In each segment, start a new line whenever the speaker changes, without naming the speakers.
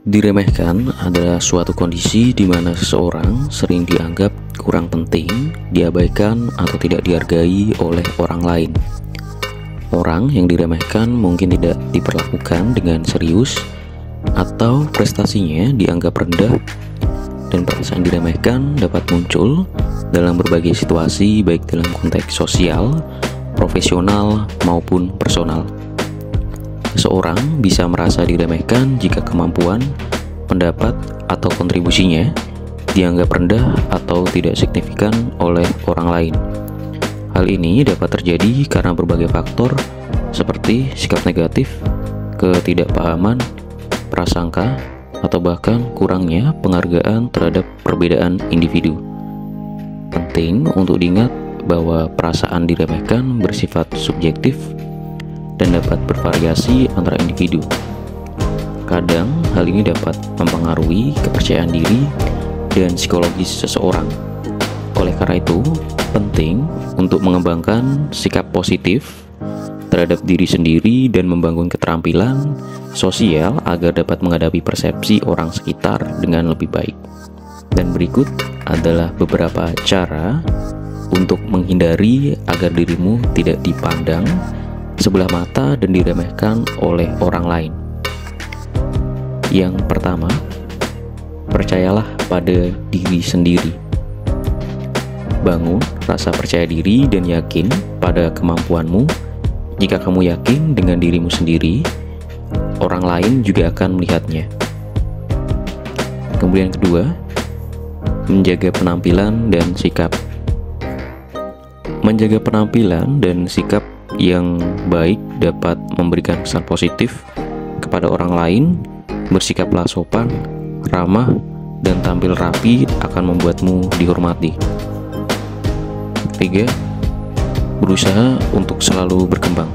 Diremehkan adalah suatu kondisi di mana seseorang sering dianggap kurang penting, diabaikan, atau tidak dihargai oleh orang lain. Orang yang diremehkan mungkin tidak diperlakukan dengan serius, atau prestasinya dianggap rendah, dan perasaan diremehkan dapat muncul dalam berbagai situasi, baik dalam konteks sosial, profesional, maupun personal. Seseorang bisa merasa diremehkan jika kemampuan, pendapat, atau kontribusinya dianggap rendah atau tidak signifikan oleh orang lain. Hal ini dapat terjadi karena berbagai faktor seperti sikap negatif, ketidakpahaman, prasangka, atau bahkan kurangnya penghargaan terhadap perbedaan individu. Penting untuk diingat bahwa perasaan diremehkan bersifat subjektif dan dapat bervariasi antara individu. Kadang hal ini dapat mempengaruhi kepercayaan diri dan psikologis seseorang. Oleh karena itu, penting untuk mengembangkan sikap positif terhadap diri sendiri dan membangun keterampilan sosial agar dapat menghadapi persepsi orang sekitar dengan lebih baik. Dan berikut adalah beberapa cara untuk menghindari agar dirimu tidak dipandang sebelah mata dan diremehkan oleh orang lain. Yang pertama, percayalah pada diri sendiri. Bangun rasa percaya diri dan yakin pada kemampuanmu. Jika kamu yakin dengan dirimu sendiri, orang lain juga akan melihatnya. Kemudian kedua, menjaga penampilan dan sikap. Menjaga penampilan dan sikap yang baik dapat memberikan kesan positif kepada orang lain. Bersikaplah sopan, ramah, dan tampil rapi akan membuatmu dihormati. Ketiga, berusaha untuk selalu berkembang.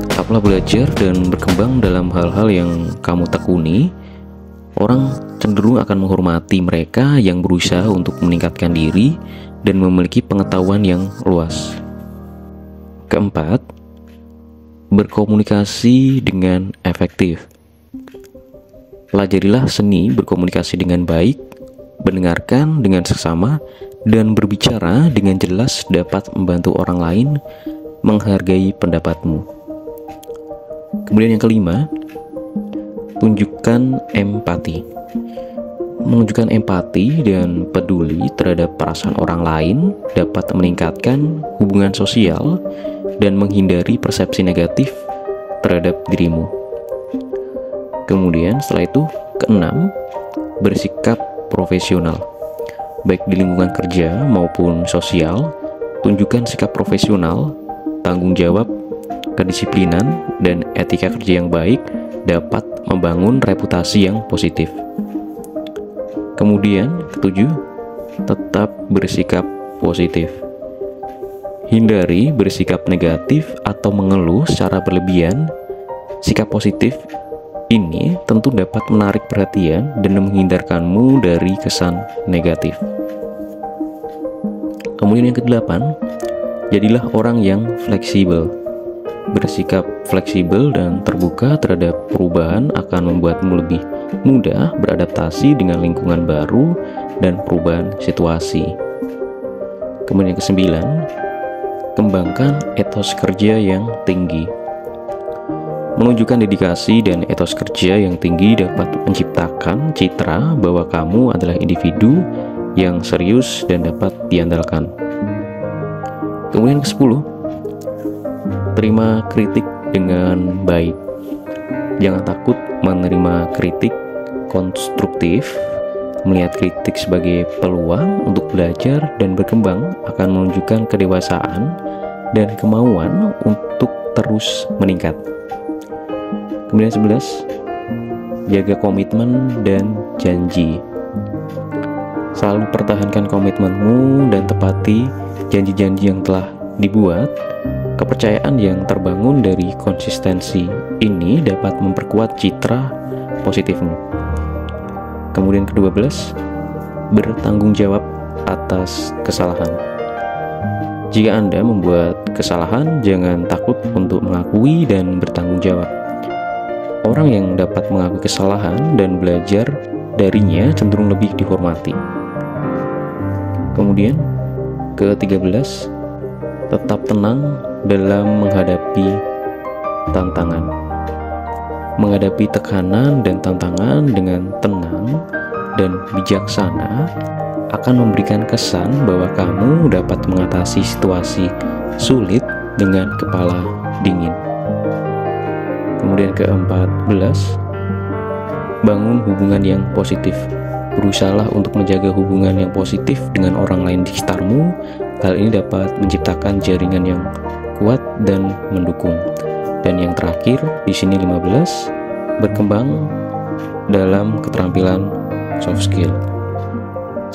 Tetaplah belajar dan berkembang dalam hal-hal yang kamu tekuni. Orang cenderung akan menghormati mereka yang berusaha untuk meningkatkan diri dan memiliki pengetahuan yang luas. Keempat, berkomunikasi dengan efektif. Pelajarilah seni berkomunikasi dengan baik, mendengarkan dengan seksama, dan berbicara dengan jelas dapat membantu orang lain menghargai pendapatmu. Kemudian yang kelima, tunjukkan empati. Menunjukkan empati dan peduli terhadap perasaan orang lain dapat meningkatkan hubungan sosial dan menghindari persepsi negatif terhadap dirimu. Kemudian setelah itu, keenam, bersikap profesional. Baik di lingkungan kerja maupun sosial, tunjukkan sikap profesional, tanggung jawab, kedisiplinan, dan etika kerja yang baik dapat membangun reputasi yang positif. Kemudian, ketujuh, tetap bersikap positif. Hindari bersikap negatif atau mengeluh secara berlebihan. Sikap positif ini tentu dapat menarik perhatian dan menghindarkanmu dari kesan negatif. Kemudian yang kedelapan, jadilah orang yang fleksibel. Bersikap fleksibel dan terbuka terhadap perubahan akan membuatmu lebih mudah beradaptasi dengan lingkungan baru dan perubahan situasi. Kemudian yang kesembilan, kembangkan etos kerja yang tinggi. Menunjukkan dedikasi dan etos kerja yang tinggi dapat menciptakan citra bahwa kamu adalah individu yang serius dan dapat diandalkan. Kemudian ke-10, terima kritik dengan baik. Jangan takut menerima kritik konstruktif. Melihat kritik sebagai peluang untuk belajar dan berkembang akan menunjukkan kedewasaan dan kemauan untuk terus meningkat. Kemudian 11, jaga komitmen dan janji. Selalu pertahankan komitmenmu dan tepati janji-janji yang telah dibuat. Kepercayaan yang terbangun dari konsistensi ini dapat memperkuat citra positifmu. Kemudian ke-12, bertanggung jawab atas kesalahan. Jika Anda membuat kesalahan, jangan takut untuk mengakui dan bertanggung jawab. Orang yang dapat mengakui kesalahan dan belajar darinya cenderung lebih dihormati. Kemudian ke-13, tetap tenang dalam menghadapi tantangan. Menghadapi tekanan dan tantangan dengan tenang dan bijaksana akan memberikan kesan bahwa kamu dapat mengatasi situasi sulit dengan kepala dingin. Kemudian ke-14, bangun hubungan yang positif. Berusahalah untuk menjaga hubungan yang positif dengan orang lain di sekitarmu. Hal ini dapat menciptakan jaringan yang kuat dan mendukung. Dan yang terakhir di sini 15, berkembang dalam keterampilan soft skill.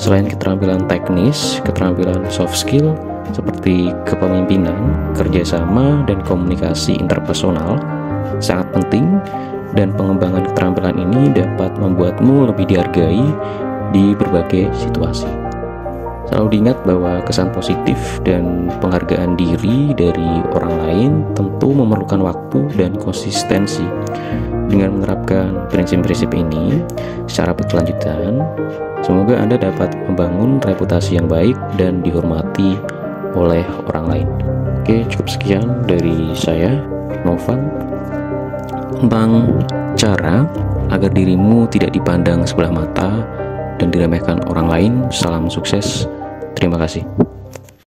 Selain keterampilan teknis, keterampilan soft skill seperti kepemimpinan, kerjasama, dan komunikasi interpersonal sangat penting, dan pengembangan keterampilan ini dapat membuatmu lebih dihargai di berbagai situasi. Selalu diingat bahwa kesan positif dan penghargaan diri dari orang lain tentu memerlukan waktu dan konsistensi. Dengan menerapkan prinsip-prinsip ini secara berkelanjutan, semoga Anda dapat membangun reputasi yang baik dan dihormati oleh orang lain. Oke, cukup sekian dari saya, Novan, tentang cara agar dirimu tidak dipandang sebelah mata dan diremehkan orang lain. Salam sukses. Terima kasih.